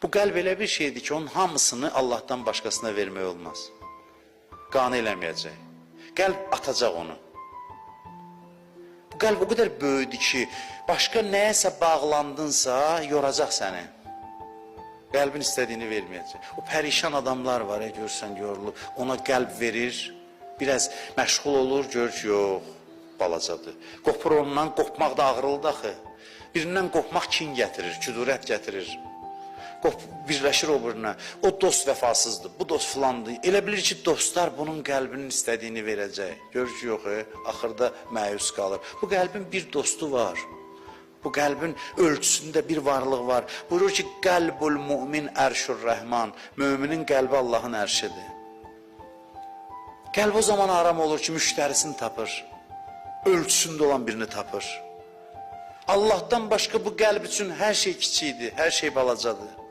Bu qəlb elə bir şeydir ki, onun hamısını Allahdan başqasına vermək olmaz. Qane eləməyəcək. Qəlb atacaq onu. Bu qəlb o qədər böyüdür ki, başqa nəyəsə bağlandınsa, yoracaq səni. Qəlbin istədiyini verməyəcək. O pərişan adamlar var, görsən, yorulub, ona qəlb verir, biraz məşğul olur, gör ki, yox, balacadır. Qopur ondan, qopmaq da ağrılıdır axı. Birindən qopmaq kin gətirir, küdurət gətirir. Birləşir o birine. O dost vəfasızdır, bu dost filandır. Elə bilir ki, dostlar bunun qəlbinin istədiyini verəcək. Görür ki, yox, axırda məyus qalır. Bu qəlbin bir dostu var. Bu qəlbin ölçüsündə bir varlıq var. Buyurur ki, qəlbul mümin ərşur rəhman. Müminin qəlbi Allahın ərşidir. Qəlb o zaman aram olur ki, müştərisini tapır. Ölçüsündə olan birini tapır. Allah'tan başqa bu qəlb üçün hər şey kiçikdir, hər şey balacadır.